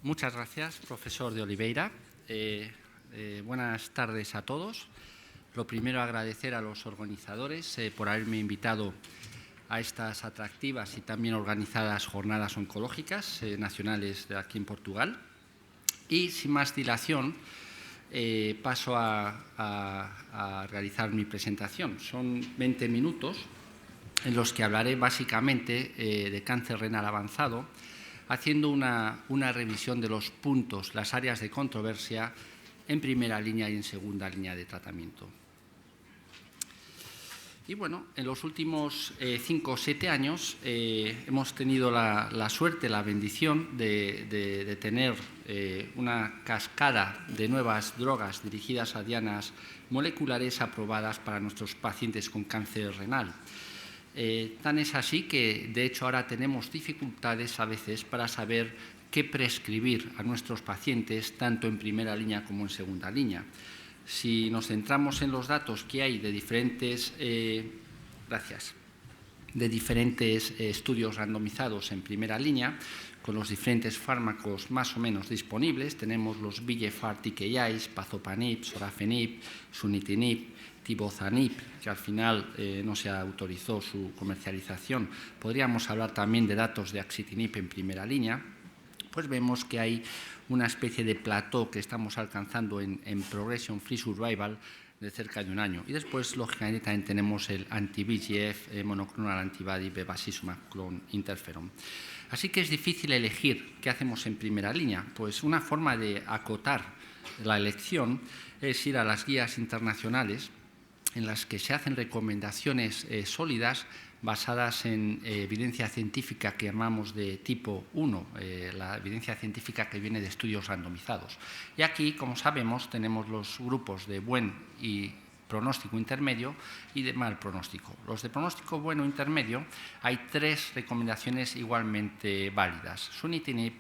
Muchas gracias, profesor de Oliveira. Buenas tardes a todos. Lo primero, agradecer a los organizadores por haberme invitado a estas atractivas y también organizadas jornadas oncológicas nacionales de aquí en Portugal. Y sin más dilación, paso a realizar mi presentación. Son 20 minutos en los que hablaré básicamente de cáncer renal avanzado, haciendo una revisión de los puntos, las áreas de controversia en primera línea y en segunda línea de tratamiento. Y bueno, en los últimos 5 o 7 años hemos tenido la suerte, la bendición de tener una cascada de nuevas drogas dirigidas a dianas moleculares aprobadas para nuestros pacientes con cáncer renal. Tan es así que, de hecho, ahora tenemos dificultades a veces para saber qué prescribir a nuestros pacientes, tanto en primera línea como en segunda línea. Si nos centramos en los datos que hay de diferentes, estudios randomizados en primera línea, con los diferentes fármacos más o menos disponibles, tenemos los VEGF-R TKIs, pazopanib, sorafenib, sunitinib, tibozanib, que al final no se autorizó su comercialización. Podríamos hablar también de datos de axitinib en primera línea. Pues vemos que hay una especie de plató que estamos alcanzando en progression free survival de cerca de un año. Y después, lógicamente, también tenemos el anti-VEGF monoclonal antibody bevacizumab clon interferon. Así que es difícil elegir qué hacemos en primera línea. Pues una forma de acotar la elección es ir a las guías internacionales en las que se hacen recomendaciones sólidas basadas en evidencia científica que llamamos de tipo 1, la evidencia científica que viene de estudios randomizados. Y aquí, como sabemos, tenemos los grupos de buen y pronóstico intermedio y de mal pronóstico. Los de pronóstico bueno o intermedio, hay 3 recomendaciones igualmente válidas: sunitinib,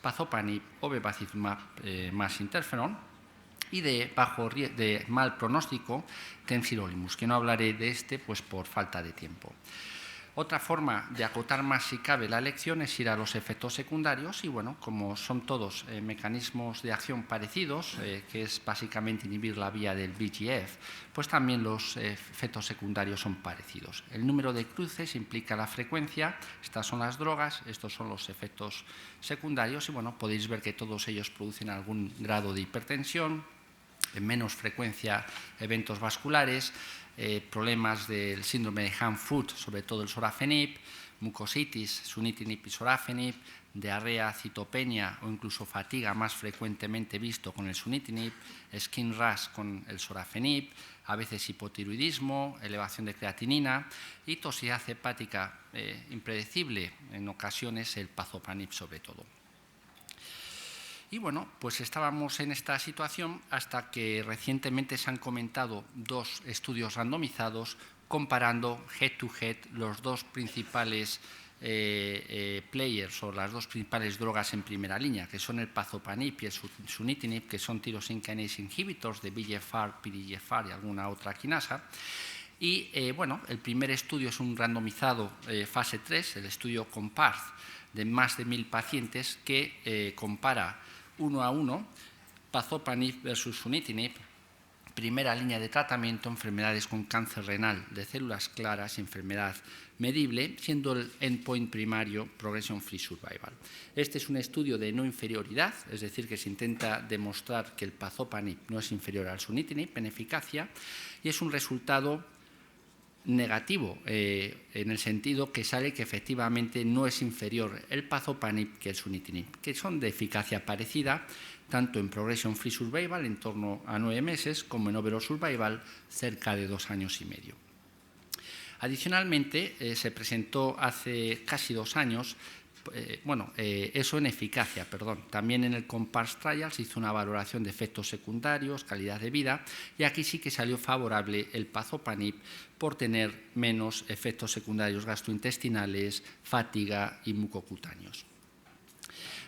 pazopanib o bevacizumab más interferón. Y de mal pronóstico, temsirolimus, que no hablaré de este pues por falta de tiempo. Otra forma de acotar más, si cabe, la elección es ir a los efectos secundarios y, bueno, como son todos mecanismos de acción parecidos, que es básicamente inhibir la vía del VEGF, pues también los efectos secundarios son parecidos. El número de cruces implica la frecuencia, estas son las drogas, estos son los efectos secundarios y, bueno, podéis ver que todos ellos producen algún grado de hipertensión, en menos frecuencia eventos vasculares, problemas del síndrome de Hand-Foot, sobre todo el sorafenib, mucositis, sunitinib y sorafenib, diarrea, citopenia o incluso fatiga más frecuentemente visto con el sunitinib, skin rash con el sorafenib, a veces hipotiroidismo, elevación de creatinina y toxicidad hepática impredecible, en ocasiones el pazopanib sobre todo. Y bueno, pues estábamos en esta situación hasta que recientemente se han comentado 2 estudios randomizados comparando head-to-head los 2 principales players o las 2 principales drogas en primera línea, que son el pazopanib y el sunitinib, que son tyrosine kinase inhibitors de VEGF-R, PDGFR y alguna otra quinasa. Y bueno, el primer estudio es un randomizado fase 3, el estudio COMPARTH, de más de 1000 pacientes que compara 1 a 1, pazopanib versus sunitinib, primera línea de tratamiento, enfermedades con cáncer renal de células claras, enfermedad medible, siendo el endpoint primario progression free survival. Este es un estudio de no inferioridad, es decir, que se intenta demostrar que el pazopanib no es inferior al sunitinib en eficacia, y es un resultado negativo, en el sentido que sale que efectivamente no es inferior el pazopanib que el sunitinib, que son de eficacia parecida tanto en progression free survival en torno a 9 meses como en overall survival cerca de 2 años y medio. Adicionalmente, se presentó hace casi 2 años eso en eficacia, También en el COMPARTH Trial se hizo una valoración de efectos secundarios, calidad de vida, y aquí sí que salió favorable el pazopanib por tener menos efectos secundarios gastrointestinales, fatiga y mucocutáneos.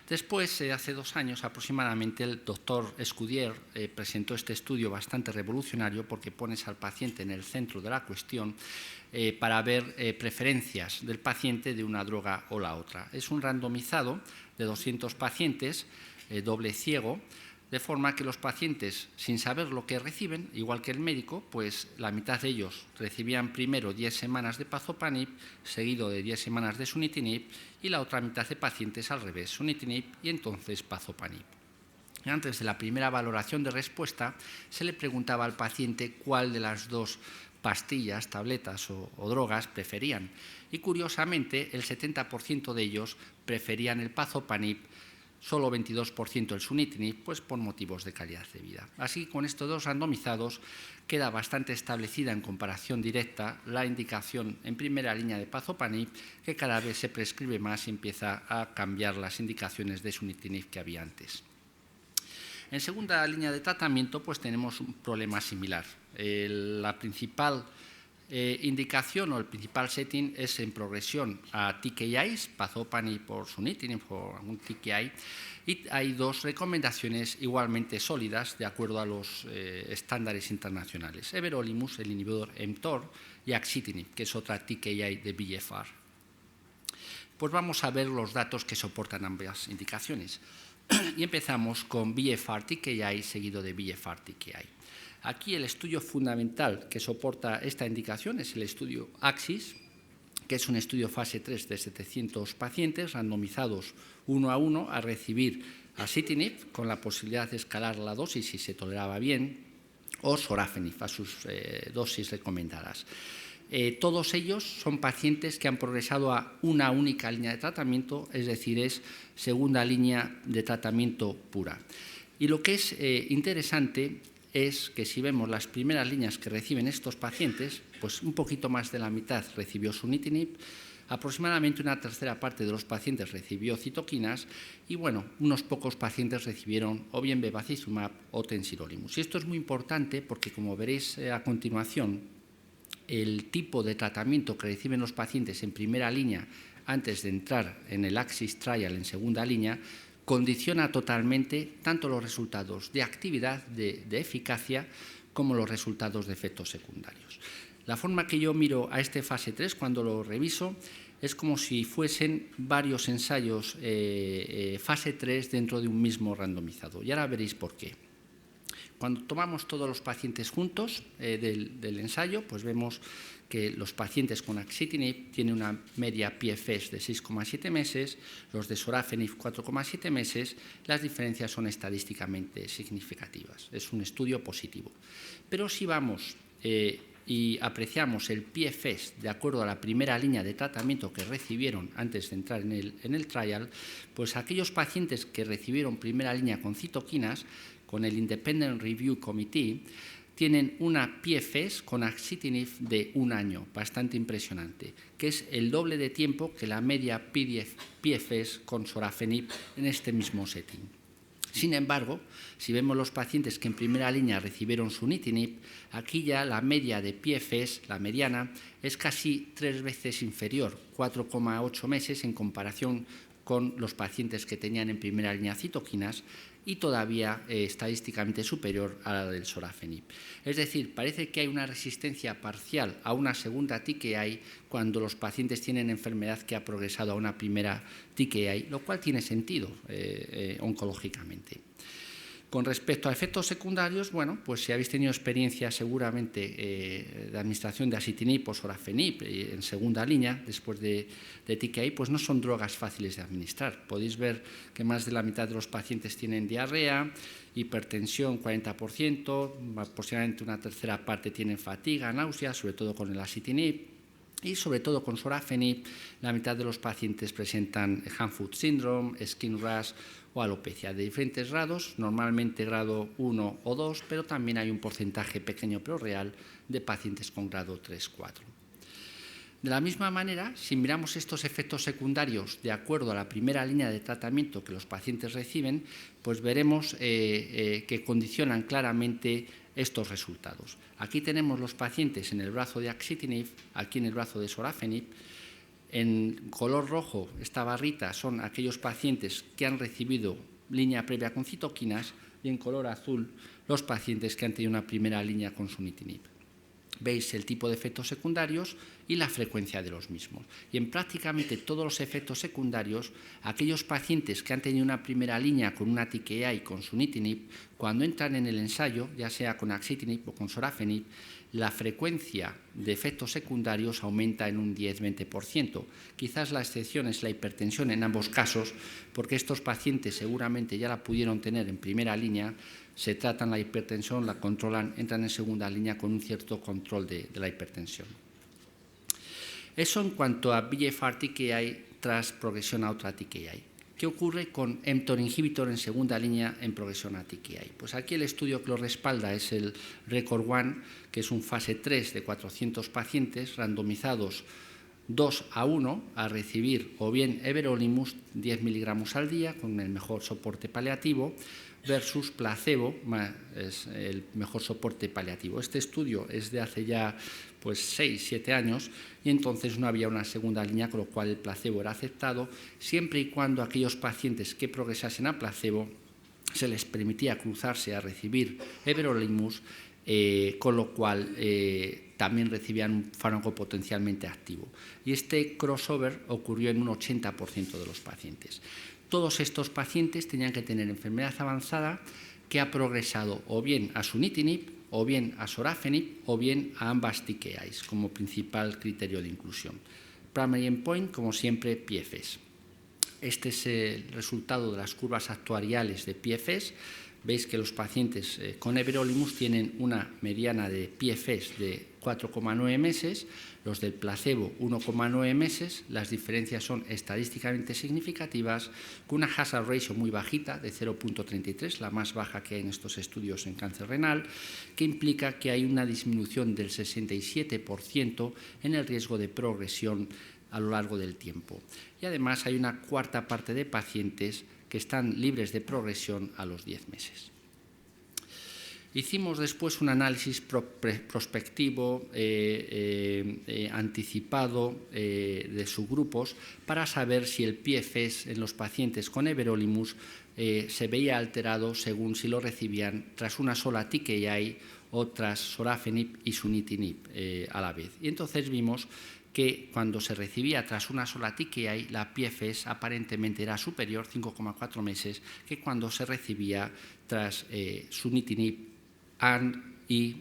Después, hace 2 años aproximadamente, el doctor Escudier presentó este estudio bastante revolucionario porque pones al paciente en el centro de la cuestión para ver preferencias del paciente de una droga o la otra. Es un randomizado de 200 pacientes doble ciego, de forma que los pacientes, sin saber lo que reciben, igual que el médico, pues la mitad de ellos recibían primero 10 semanas de Pazopanib, seguido de 10 semanas de Sunitinib, y la otra mitad de pacientes al revés, Sunitinib y entonces Pazopanib. Antes de la primera valoración de respuesta, se le preguntaba al paciente cuál de las dos pastillas, tabletas o drogas preferían. Y curiosamente, el 70% de ellos preferían el Pazopanib, solo 22% el Sunitinib, pues por motivos de calidad de vida. Así, con estos dos randomizados, queda bastante establecida en comparación directa la indicación en primera línea de Pazopanib, que cada vez se prescribe más y empieza a cambiar las indicaciones de Sunitinib que había antes. En segunda línea de tratamiento, pues tenemos un problema similar. La principal indicación o el principal setting es en progresión a TKIs, Pazopanib por Sunitinib o algún TKI, y hay dos recomendaciones igualmente sólidas de acuerdo a los estándares internacionales: Everolimus, el inhibidor mTOR, y Axitinib, que es otra TKI de VEGFR. Pues vamos a ver los datos que soportan ambas indicaciones. Y empezamos con VEGFR TKI seguido de VEGFR TKI. Aquí el estudio fundamental que soporta esta indicación es el estudio AXIS, que es un estudio fase 3 de 700 pacientes randomizados 1 a 1 a recibir Axitinib con la posibilidad de escalar la dosis si se toleraba bien, o Sorafenib a sus dosis recomendadas. Todos ellos son pacientes que han progresado a una única línea de tratamiento, es decir, es segunda línea de tratamiento pura. Y lo que es interesante es que si vemos las primeras líneas que reciben estos pacientes, pues un poquito más de la mitad recibió Sunitinib, aproximadamente una tercera parte de los pacientes recibió citoquinas y, bueno, unos pocos pacientes recibieron o bien Bevacizumab o Tensirolimab. Y esto es muy importante porque, como veréis a continuación, el tipo de tratamiento que reciben los pacientes en primera línea antes de entrar en el AXIS Trial en segunda línea condiciona totalmente tanto los resultados de actividad, de eficacia, como los resultados de efectos secundarios. La forma que yo miro a este fase 3 cuando lo reviso es como si fuesen varios ensayos fase 3 dentro de un mismo randomizado. Y ahora veréis por qué. Cuando tomamos todos los pacientes juntos del ensayo, pues vemos que los pacientes con Axitinib tienen una media PFS de 6,7 meses, los de Sorafenib 4,7 meses, las diferencias son estadísticamente significativas. Es un estudio positivo. Pero si vamos y apreciamos el PFS de acuerdo a la primera línea de tratamiento que recibieron antes de entrar en el trial, pues aquellos pacientes que recibieron primera línea con citoquinas, con el Independent Review Committee, tienen una PFS con Axitinib de 1 año, bastante impresionante, que es el doble de tiempo que la media PFS con Sorafenib en este mismo setting. Sin embargo, si vemos los pacientes que en primera línea recibieron Sunitinib, aquí ya la media de PFS, la mediana, es casi 3 veces inferior, 4,8 meses en comparación con los pacientes que tenían en primera línea citoquinas, y todavía estadísticamente superior a la del Sorafenib. Es decir, parece que hay una resistencia parcial a una segunda TKI cuando los pacientes tienen enfermedad que ha progresado a una primera TKI, lo cual tiene sentido oncológicamente. Con respecto a efectos secundarios, bueno, pues si habéis tenido experiencia seguramente de administración de Axitinib o Sorafenib en segunda línea, después de TKI, pues no son drogas fáciles de administrar. Podéis ver que más de la mitad de los pacientes tienen diarrea, hipertensión 40%, aproximadamente una tercera parte tienen fatiga, náuseas, sobre todo con el Axitinib. Y sobre todo con Sorafenib, la mitad de los pacientes presentan hand-foot syndrome, skin rash o alopecia de diferentes grados, normalmente grado 1 o 2, pero también hay un porcentaje pequeño pero real de pacientes con grado 3-4. De la misma manera, si miramos estos efectos secundarios de acuerdo a la primera línea de tratamiento que los pacientes reciben, pues veremos que condicionan claramente estos resultados. Aquí tenemos los pacientes en el brazo de Axitinib, aquí en el brazo de Sorafenib. En color rojo, esta barrita son aquellos pacientes que han recibido línea previa con citoquinas y en color azul los pacientes que han tenido una primera línea con Sunitinib. veis el tipo de efectos secundarios y la frecuencia de los mismos. Y en prácticamente todos los efectos secundarios, aquellos pacientes que han tenido una primera línea con una TKI y con sunitinib, cuando entran en el ensayo, ya sea con axitinib o con sorafenib, la frecuencia de efectos secundarios aumenta en un 10-20%. Quizás la excepción es la hipertensión en ambos casos, porque estos pacientes seguramente ya la pudieron tener en primera línea, se tratan la hipertensión, la controlan, entran en segunda línea con un cierto control de la hipertensión. Eso en cuanto a VEGFR TKI tras progresión a otra TKI. ¿Qué ocurre con mTOR inhibitor en segunda línea en progresión a TKI? Pues aquí el estudio que lo respalda es el RECORD-1, que es un fase 3 de 400 pacientes randomizados 2:1 a recibir o bien everolimus 10 miligramos al día con el mejor soporte paliativo versus placebo, es el mejor soporte paliativo. Este estudio es de hace ya 6-7 años y entonces no había una segunda línea, con lo cual el placebo era aceptado, siempre y cuando aquellos pacientes que progresasen a placebo se les permitía cruzarse a recibir everolimus, con lo cual también recibían un fármaco potencialmente activo. Y este crossover ocurrió en un 80% de los pacientes. Todos estos pacientes tenían que tener enfermedad avanzada que ha progresado o bien a sunitinib, o bien a sorafenib, o bien a ambas TKIs como principal criterio de inclusión. Primary endpoint, como siempre, PFS. Este es el resultado de las curvas actuariales de PFS. Veis que los pacientes con everolimus tienen una mediana de PFS de 4,9 meses, los del placebo 1,9 meses, las diferencias son estadísticamente significativas, con una hazard ratio muy bajita de 0,33, la más baja que hay en estos estudios en cáncer renal, que implica que hay una disminución del 67% en el riesgo de progresión a lo largo del tiempo. Y además hay una cuarta parte de pacientes que están libres de progresión a los 10 meses. Hicimos después un análisis prospectivo, anticipado de subgrupos para saber si el PFS en los pacientes con everolimus se veía alterado según si lo recibían tras una sola TKI o tras sorafenib y sunitinib a la vez. Y entonces vimos que cuando se recibía tras una sola TKI, la PFS aparentemente era superior, 5,4 meses, que cuando se recibía tras sunitinib y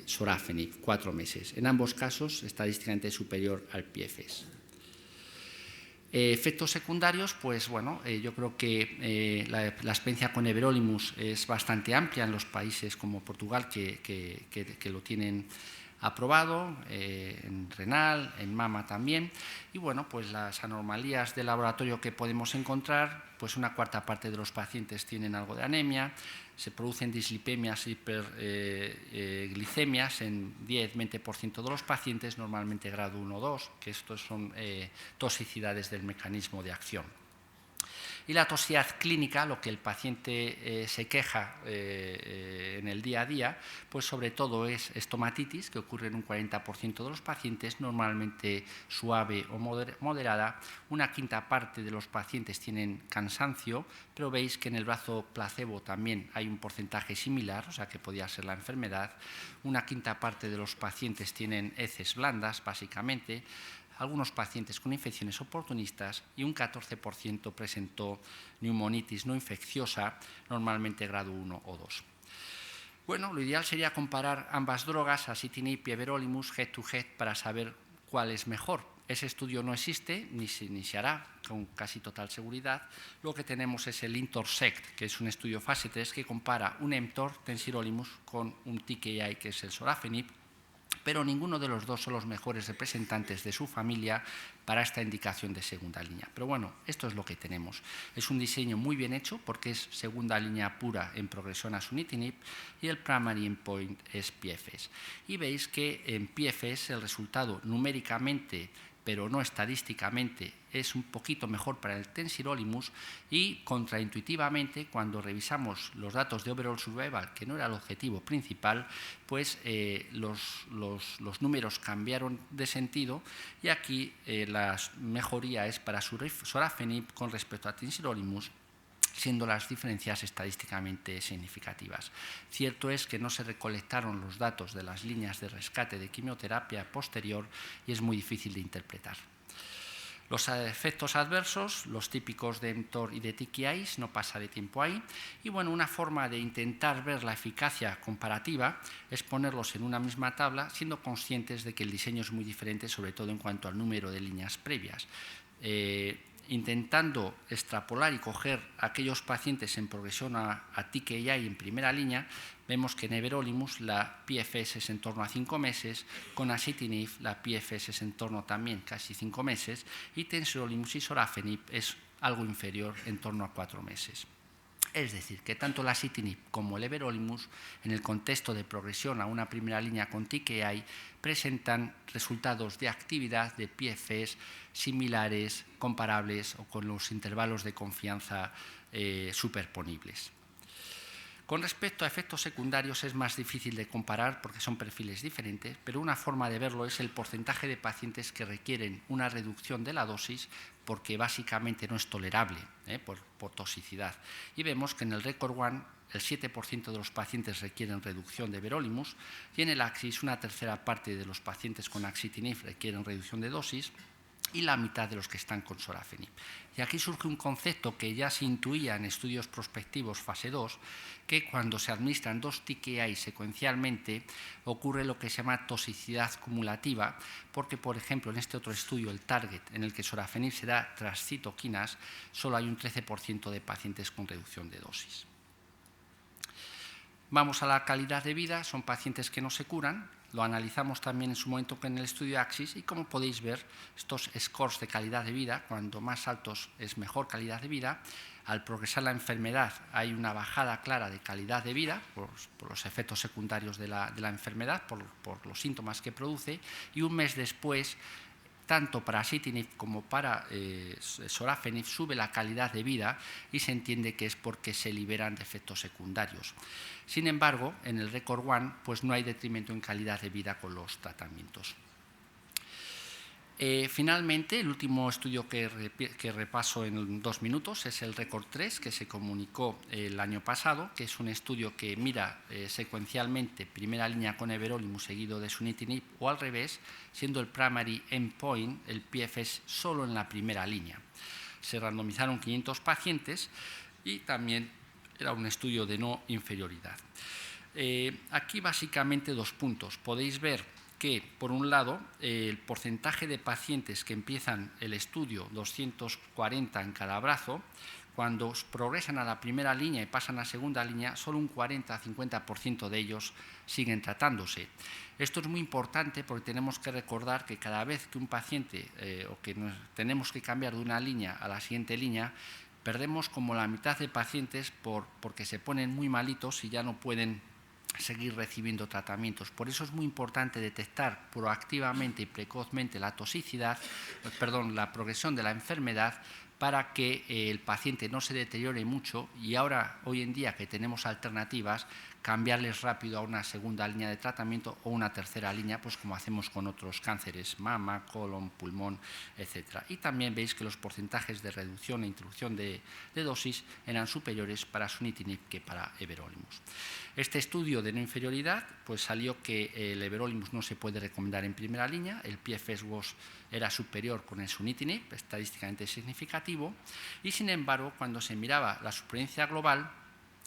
sorafenib, 4 meses. En ambos casos, estadísticamente superior al PFS. Efectos secundarios, pues bueno, yo creo que la experiencia con everolimus es bastante amplia en los países como Portugal, que lo tienen aprobado, en renal, en mama también, y bueno, pues las anomalías de laboratorio que podemos encontrar, pues una cuarta parte de los pacientes tienen algo de anemia, se producen dislipemias, hiperglicemias en 10-20% de los pacientes, normalmente grado 1 o 2, que estos son toxicidades del mecanismo de acción. Y la toxicidad clínica, lo que el paciente se queja en el día a día, pues sobre todo es estomatitis, que ocurre en un 40% de los pacientes, normalmente suave o moderada. Una quinta parte de los pacientes tienen cansancio, pero veis que en el brazo placebo también hay un porcentaje similar, o sea que podía ser la enfermedad. Una quinta parte de los pacientes tienen heces blandas, básicamente. Algunos pacientes con infecciones oportunistas y un 14% presentó neumonitis no infecciosa, normalmente grado 1 o 2. Bueno, lo ideal sería comparar ambas drogas, axitinib y everolimus, head to head, para saber cuál es mejor. Ese estudio no existe ni se hará con casi total seguridad. Lo que tenemos es el INTORSECT, que es un estudio fase 3 que compara un mTOR, tensirolimus, con un TKI, que es el sorafenib, pero ninguno de los dos son los mejores representantes de su familia para esta indicación de segunda línea. Pero bueno, esto es lo que tenemos. Es un diseño muy bien hecho porque es segunda línea pura en progresión a sunitinib y el primary endpoint es PFS. Y veis que en PFS el resultado numéricamente, pero no estadísticamente, es un poquito mejor para el tensirolimus y contraintuitivamente, cuando revisamos los datos de overall survival, que no era el objetivo principal, pues los números cambiaron de sentido y aquí la mejoría es para sorafenib con respecto a tensirolimus siendo las diferencias estadísticamente significativas. Cierto es que no se recolectaron los datos de las líneas de rescate de quimioterapia posterior y es muy difícil de interpretar. Los efectos adversos, los típicos de mTOR y de TKIs, no pasaré tiempo ahí. Y bueno, una forma de intentar ver la eficacia comparativa es ponerlos en una misma tabla, siendo conscientes de que el diseño es muy diferente, sobre todo en cuanto al número de líneas previas. Intentando extrapolar y coger aquellos pacientes en progresión a TKI en primera línea, vemos que en everolimus la PFS es en torno a 5 meses, con axitinib la PFS es en torno también casi 5 meses y tensiolimus y sorafenib es algo inferior, en torno a 4 meses. Es decir, que tanto el axitinib como el everolimus, en el contexto de progresión a una primera línea con TKI, presentan resultados de actividad de PFS similares, comparables o con los intervalos de confianza superponibles. Con respecto a efectos secundarios es más difícil de comparar porque son perfiles diferentes, pero una forma de verlo es el porcentaje de pacientes que requieren una reducción de la dosis porque básicamente no es tolerable por toxicidad. Y vemos que en el RECORD-1 el 7% de los pacientes requieren reducción de everolimus y en el AXIS una tercera parte de los pacientes con axitinib requieren reducción de dosis y la mitad de los que están con sorafenib. Y aquí surge un concepto que ya se intuía en estudios prospectivos fase 2, que cuando se administran 2 TKI secuencialmente ocurre lo que se llama toxicidad cumulativa, porque, por ejemplo, en este otro estudio, el target, en el que sorafenib se da tras citoquinas, solo hay un 13% de pacientes con reducción de dosis. Vamos a la calidad de vida, son pacientes que no se curan. Lo analizamos también en su momento en el estudio AXIS y como podéis ver, estos scores de calidad de vida, cuanto más altos es mejor calidad de vida. Al progresar la enfermedad hay una bajada clara de calidad de vida por los efectos secundarios de la enfermedad, por los síntomas que produce, y un mes después, tanto para axitinib como para sorafenib sube la calidad de vida y se entiende que es porque se liberan de efectos secundarios. Sin embargo, en el RECORD-1 pues no hay detrimento en calidad de vida con los tratamientos. Finalmente, el último estudio que repaso en 2 minutos es el RECORD-3, que se comunicó el año pasado, que es un estudio que mira secuencialmente primera línea con everolimus seguido de sunitinib o al revés, siendo el primary endpoint el PFS solo en la primera línea. Se randomizaron 500 pacientes y también era un estudio de no inferioridad. Aquí básicamente 2 puntos. Podéis ver que, por un lado, el porcentaje de pacientes que empiezan el estudio, 240 en cada brazo, cuando progresan a la primera línea y pasan a segunda línea, solo un 40-50% de ellos siguen tratándose. Esto es muy importante porque tenemos que recordar que cada vez que un paciente o que tenemos que cambiar de una línea a la siguiente línea, perdemos como la mitad de pacientes porque se ponen muy malitos y ya no pueden seguir recibiendo tratamientos. Por eso es muy importante detectar proactivamente y precozmente la progresión de la enfermedad para que el paciente no se deteriore mucho y ahora, hoy en día que tenemos alternativas, cambiarles rápido a una segunda línea de tratamiento o una tercera línea, pues como hacemos con otros cánceres, mama, colon, pulmón, etc. Y también veis que los porcentajes de reducción e introducción de dosis eran superiores para sunitinib que para everolimus. Este estudio de no inferioridad pues salió que el everolimus no se puede recomendar en primera línea, el PFS era superior con el sunitinib, estadísticamente significativo, y sin embargo, cuando se miraba la supervivencia global,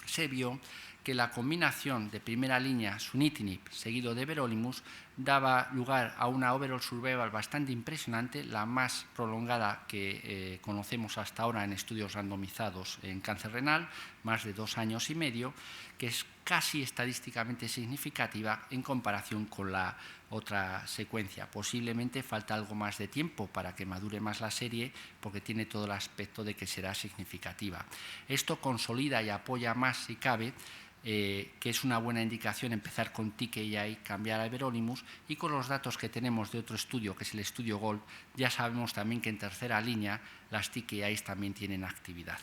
se vio que la combinación de primera línea sunitinib seguido de everolimus daba lugar a una overall survival bastante impresionante, la más prolongada que conocemos hasta ahora en estudios randomizados en cáncer renal, más de 2 años y medio, que es casi estadísticamente significativa en comparación con la otra secuencia. Posiblemente falta algo más de tiempo para que madure más la serie porque tiene todo el aspecto de que será significativa. Esto consolida y apoya más, si cabe, que es una buena indicación empezar con TKI, cambiar a everolimus, y con los datos que tenemos de otro estudio, que es el estudio GOLD, ya sabemos también que en tercera línea las TKIs también tienen actividad.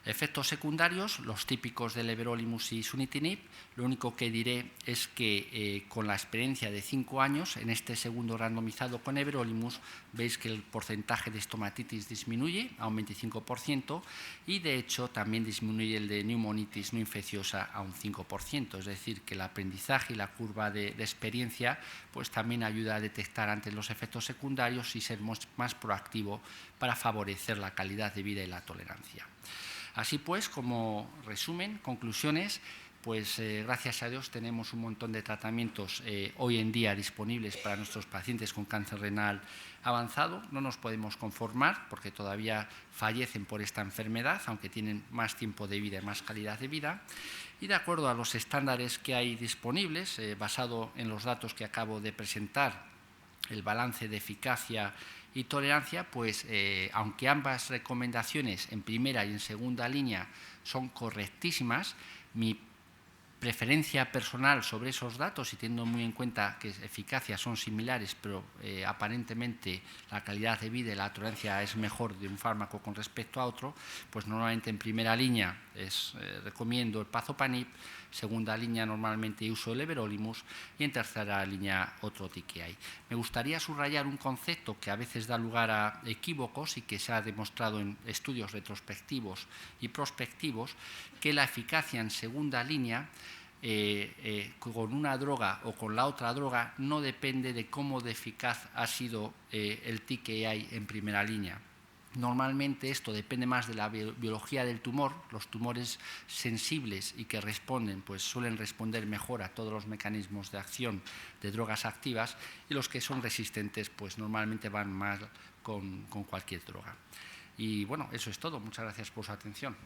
Efectos secundarios, los típicos del everolimus y sunitinib. Lo único que diré es que con la experiencia de 5 años, en este segundo randomizado con everolimus, veis que el porcentaje de estomatitis disminuye a un 25% y de hecho también disminuye el de neumonitis no infecciosa a un 5%. Es decir, que el aprendizaje y la curva de experiencia pues también ayuda a detectar antes los efectos secundarios y ser más proactivo para favorecer la calidad de vida y la tolerancia. Así pues, como resumen, conclusiones, pues gracias a Dios tenemos un montón de tratamientos hoy en día disponibles para nuestros pacientes con cáncer renal avanzado. No nos podemos conformar porque todavía fallecen por esta enfermedad, aunque tienen más tiempo de vida y más calidad de vida. Y de acuerdo a los estándares que hay disponibles, basado en los datos que acabo de presentar, el balance de eficacia y tolerancia, pues aunque ambas recomendaciones en primera y en segunda línea son correctísimas, mi preferencia personal sobre esos datos y teniendo muy en cuenta que eficacia son similares, pero aparentemente la calidad de vida y la tolerancia es mejor de un fármaco con respecto a otro, pues normalmente en primera línea recomiendo el pazopanib, segunda línea normalmente uso el everolimus y en tercera línea otro TKI. Me gustaría subrayar un concepto que a veces da lugar a equívocos y que se ha demostrado en estudios retrospectivos y prospectivos, que la eficacia en segunda línea con una droga o con la otra droga no depende de cómo de eficaz ha sido el TKI en primera línea. Normalmente esto depende más de la biología del tumor. Los tumores sensibles y que responden, pues suelen responder mejor a todos los mecanismos de acción de drogas activas, y los que son resistentes, pues normalmente van mal con cualquier droga. Y bueno, eso es todo. Muchas gracias por su atención.